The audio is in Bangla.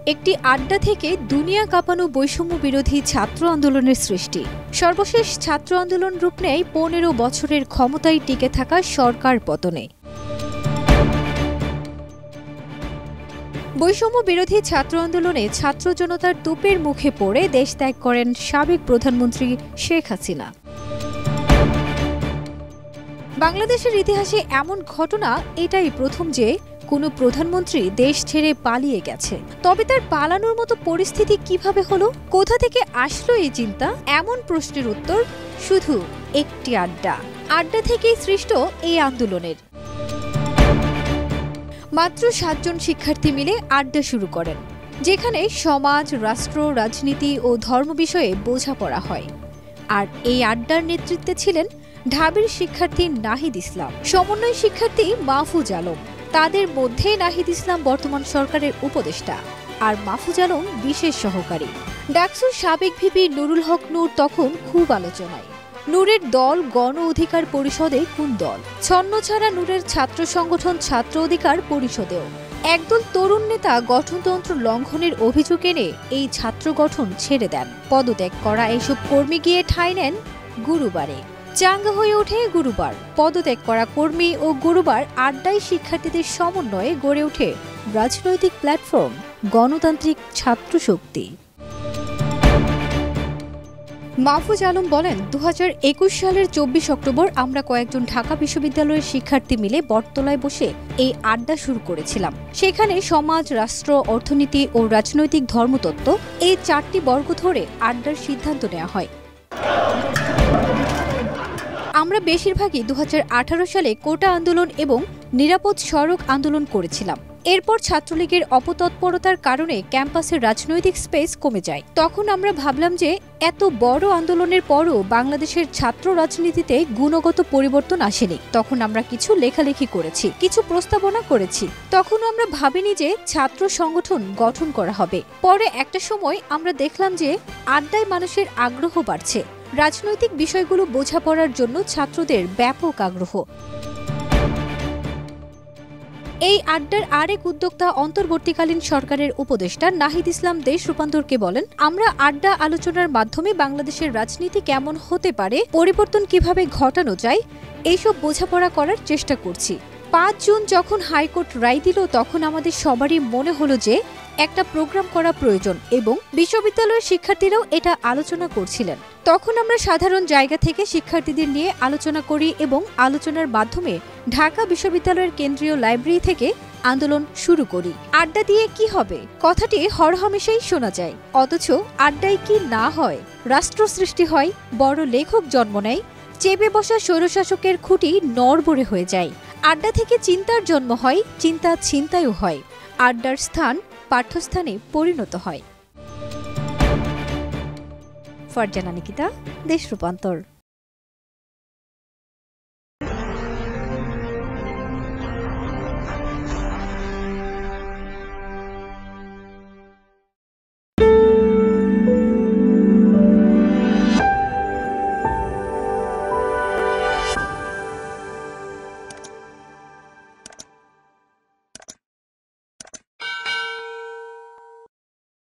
একটি আড্ডা থেকে দুনিয়া কাঁপানো বৈষম্য বিরোধী ছাত্র আন্দোলনের সৃষ্টি। সর্বশেষ ছাত্র আন্দোলন রূপ নেয় ১৫ বছরের ক্ষমতায় টিকে থাকা সরকার পতনে। বৈষম্য বিরোধী ছাত্র আন্দোলনে ছাত্র জনতার তোপের মুখে পড়ে দেশ ত্যাগ করেন সাবেক প্রধানমন্ত্রী শেখ হাসিনা। বাংলাদেশের ইতিহাসে এমন ঘটনা এটাই প্রথম যে কোনো প্রধানমন্ত্রী দেশ ছেড়ে পালিয়ে গেছে। তবে তার পালানোর মতো পরিস্থিতি কিভাবে হলো, কোথা থেকে আসলো এই চিন্তা? এমন প্রশ্নের উত্তর শুধু একটি আড্ডা থেকেই সৃষ্ট এই আন্দোলনের। মাত্র ৭ জন শিক্ষার্থী মিলে আড্ডা শুরু করেন, যেখানে সমাজ, রাষ্ট্র, রাজনীতি ও ধর্ম বিষয়ে বোঝাপড়া হয়। আর এই আড্ডার নেতৃত্বে ছিলেন ঢাবির শিক্ষার্থী নাহিদ ইসলাম, সমন্বয় শিক্ষার্থী মাহফুজ আলম। তাদের মধ্যে নাহিদ ইসলাম বর্তমান সরকারের উপদেষ্টা, আর মাহফুজ আলম বিশেষ সহকারী। ডাকসুর সাবেক ভিপি নুরুল হক নূর তখন খুব আলোচনায়। নূরের দল গণ অধিকার পরিষদে কোন দল? ছন্নছাড়া নূরের ছাত্র সংগঠন ছাত্র অধিকার পরিষদেও। একদল তরুণ নেতা গঠনতন্ত্র লঙ্ঘনের অভিযোগ এনে এই ছাত্র গঠন ছেড়ে দেন। পদত্যাগ করা এসব কর্মী গিয়ে ঠাঁই নেন গুরুবারে। চাঙ্গা হয়ে ওঠে গুরুবার। পদত্যাগ করা কর্মী ও গুরুবার আড্ডায় শিক্ষার্থীদের সমন্বয়ে গড়ে ওঠে রাজনৈতিক প্ল্যাটফর্ম গণতান্ত্রিক ছাত্র শক্তি। মাহফুজ আলম বলেন, ২০২১ সালের ২৪ অক্টোবর আমরা কয়েকজন ঢাকা বিশ্ববিদ্যালয়ের শিক্ষার্থী মিলে বটতলায় বসে এই আড্ডা শুরু করেছিলাম। সেখানে সমাজ, রাষ্ট্র, অর্থনীতি ও রাজনৈতিক ধর্মতত্ত্ব এই ৪টি বর্গ ধরে আড্ডার সিদ্ধান্ত নেওয়া হয়। আমরা বেশিরভাগই ২০১৮ সালে কোটা আন্দোলন এবং নিরাপদ সড়ক আন্দোলন করেছিলাম। এরপর ছাত্রলীগের অপতৎপরতার কারণে ক্যাম্পাসের রাজনৈতিক স্পেস কমে যায়। তখন আমরা ভাবলাম যে এত বড় আন্দোলনের পরও বাংলাদেশের ছাত্র রাজনীতিতে গুণগত পরিবর্তন আসেনি। তখন আমরা কিছু লেখালেখি করেছি, কিছু প্রস্তাবনা করেছি। তখনও আমরা ভাবিনি যে ছাত্র সংগঠন গঠন করা হবে। পরে একটা সময় আমরা দেখলাম যে আড্ডায় মানুষের আগ্রহ বাড়ছে। রাজনৈতিক বিষয়গুলো বোঝাপড়ার জন্য ছাত্রদের ব্যাপক আগ্রহ। এই আড্ডার আরেক উদ্যোক্তা অন্তর্বর্তীকালীন সরকারের উপদেষ্টা নাহিদ ইসলাম দেশ রূপান্তরকে বলেন, আমরা আড্ডা আলোচনার মাধ্যমে বাংলাদেশের রাজনীতি কেমন হতে পারে, পরিবর্তন কিভাবে ঘটানো যায়, এইসব বোঝাপড়া করার চেষ্টা করছি। ৫ জুন যখন হাইকোর্ট রায় দিল, তখন আমাদের সবারই মনে হলো যে একটা প্রোগ্রাম করা প্রয়োজন এবং বিশ্ববিদ্যালয়ের শিক্ষার্থীরাও এটা আলোচনা করছিলেন। তখন আমরা সাধারণ জায়গা থেকে শিক্ষার্থীদের নিয়ে আলোচনা করি এবং আলোচনার মাধ্যমে ঢাকা বিশ্ববিদ্যালয়ের কেন্দ্রীয় লাইব্রেরি থেকে আন্দোলন শুরু করি। আড্ডা দিয়ে কি হবে কথাটি হরহামেশাই শোনা যায়, অথচ আড্ডায় কি না হয়? রাষ্ট্র সৃষ্টি হয়, বড় লেখক জন্ম নেয়, চেপে বসা স্বৈরশাসকের খুঁটি নড়বড়ে হয়ে যায়। আড্ডা থেকে চিন্তার জন্ম হয়, চিন্তা ছিনতাইও হয়, আড্ডার স্থান পাঠ্যস্থানে পরিণত হয়। ফারজানা নিকিতা, দেশ রূপান্তর।